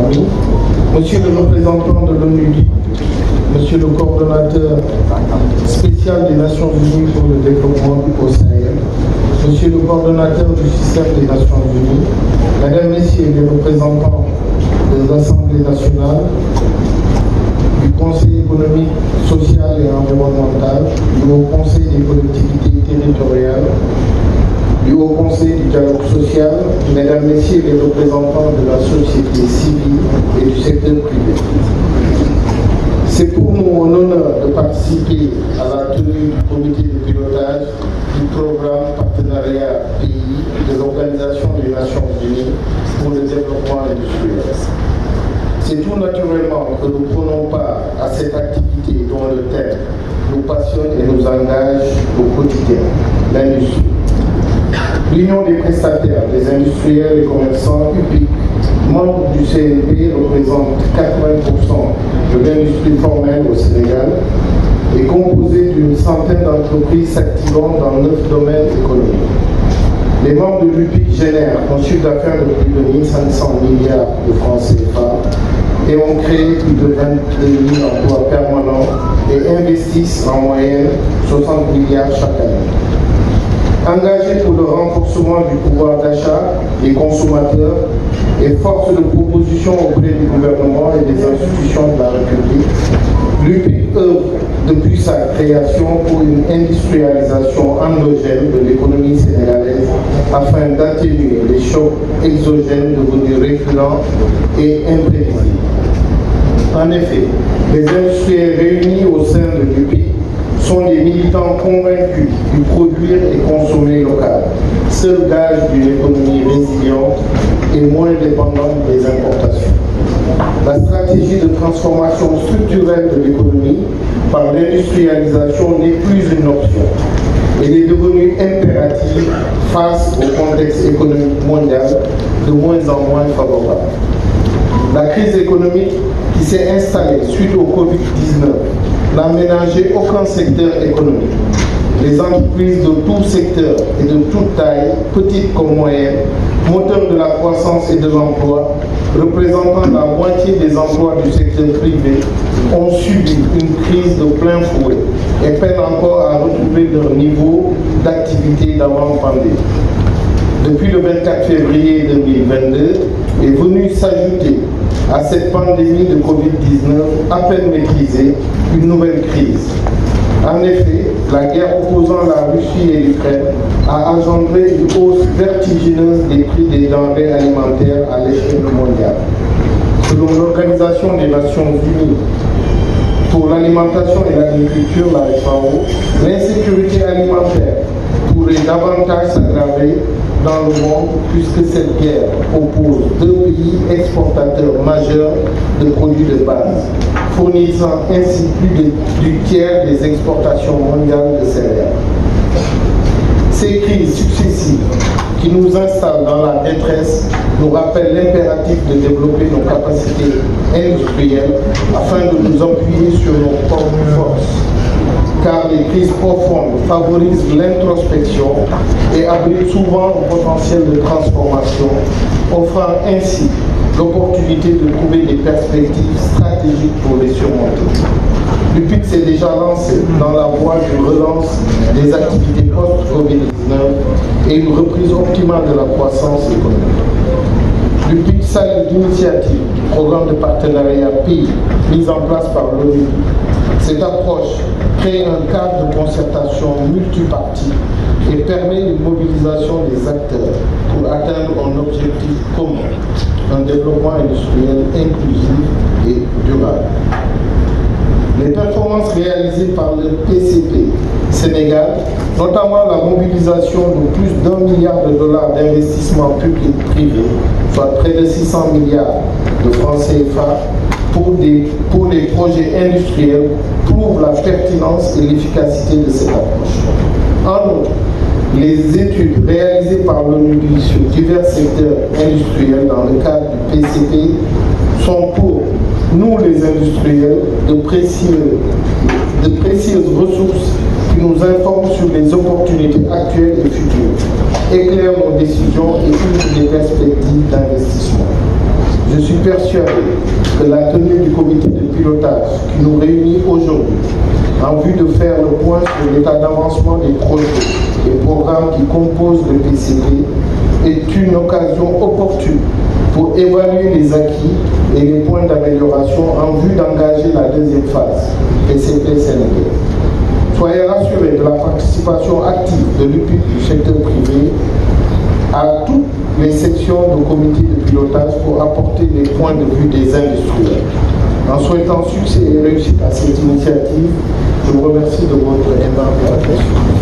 l'économie, Monsieur le représentant de l'ONU, Monsieur le coordonnateur spécial des Nations Unies pour le développement au Sahel, Monsieur le coordonnateur du système des Nations Unies, Mesdames, Messieurs les représentants des Assemblées nationales, du Conseil économique, social et environnemental, du Haut Conseil des collectivités territoriales, du Haut Conseil du dialogue social, Mesdames, Messieurs les représentants de la société civile et du secteur privé. C'est pour nous un honneur de participer à la tenue du comité de pilotage du programme Partenariat pays de l'Organisation des Nations Unies pour le développement industriel. C'est tout naturellement que nous prenons part à cette activité dont le thème nous passionne et nous engage au quotidien, l'industrie. L'Union des prestataires, des industriels et commerçants UPIC, membres du CNP, représente 80% de l'industrie formelle au Sénégal et composée d'une centaine d'entreprises s'activant dans 9 domaines économiques. Les membres de l'UPIC génèrent un chiffre d'affaires de plus de 1500 milliards de francs CFA et ont créé plus de 22 000 emplois permanents et investissent en moyenne 60 milliards chaque année. Engagés pour le renforcement du pouvoir d'achat des consommateurs et force de proposition auprès du gouvernement et des institutions de la République, l'UPIC œuvre depuis sa création pour une industrialisation endogène de l'économie sénégalaise afin d'atténuer les chocs exogènes devenus récurrents et imprévisibles. En effet, les industriels réunis au sein de l'UPIC sont des militants convaincus du produire et consommer local, seul gage d'une économie résiliente et moins dépendante des importations. La stratégie de transformation structurelle de l'économie par l'industrialisation n'est plus une option. Elle est devenue impérative face au contexte économique mondial de moins en moins favorable. La crise économique qui s'est installée suite au Covid-19 n'a ménagé aucun secteur économique. Les entreprises de tout secteur et de toute taille, petites comme moyennes, moteurs de la croissance et de l'emploi, représentant la moitié des emplois du secteur privé, ont subi une crise de plein fouet et peinent encore à retrouver leur niveau d'activité d'avant-pandémie. Depuis le 24 février 2022, est venue s'ajouter à cette pandémie de Covid-19 à peine maîtrisée, une nouvelle crise. En effet, la guerre opposant la Russie et l'Ukraine a engendré une hausse vertigineuse des prix des denrées alimentaires à l'échelle mondiale. Selon l'Organisation des Nations Unies pour l'alimentation et l'agriculture, la FAO, l'insécurité alimentaire pourrait davantage s'aggraver dans le monde puisque cette guerre oppose deux pays exportateurs majeurs de produits de base, fournissant ainsi plus du tiers des exportations mondiales de céréales. Ces crises successives qui nous installent dans la détresse nous rappellent l'impératif de développer nos capacités industrielles afin de nous appuyer sur nos propres forces. Car les crises profondes favorisent l'introspection et abritent souvent un potentiel de transformation, offrant ainsi l'opportunité de trouver des perspectives stratégiques pour les surmonter. L'UPIC s'est déjà lancé dans la voie d'une relance des activités post-Covid-19 et une reprise optimale de la croissance économique. L'UPIC salue l'initiative du programme de partenariat pays mis en place par l'ONU. Cette approche crée un cadre de concertation multipartie et permet une mobilisation des acteurs pour atteindre un objectif commun, un développement industriel inclusif et durable. Les performances réalisées par le PCP Sénégal, notamment la mobilisation de plus d'1 milliard de dollars d'investissement public-privé, soit près de 600 milliards de francs CFA, pour les projets industriels, prouvent la pertinence et l'efficacité de cette approche. En outre, les études réalisées par l'ONU sur divers secteurs industriels dans le cadre du PCP sont pour nous les industriels de précieuses ressources qui nous informent sur les opportunités actuelles et futures, éclairent nos décisions et ouvrent des perspectives d'investissement. Je suis persuadé que la tenue du comité de pilotage qui nous réunit aujourd'hui en vue de faire le point sur l'état d'avancement des projets et programmes qui composent le PCP est une occasion opportune pour évaluer les acquis et les points d'amélioration en vue d'engager la deuxième phase PCP-Sénégal. Soyez rassurés de la participation active de l'UPIC du secteur privé à toutes les sections de comité de pilotage pour apporter les points de vue des industriels. En souhaitant succès et réussite à cette initiative, je vous remercie de votre aimable attention.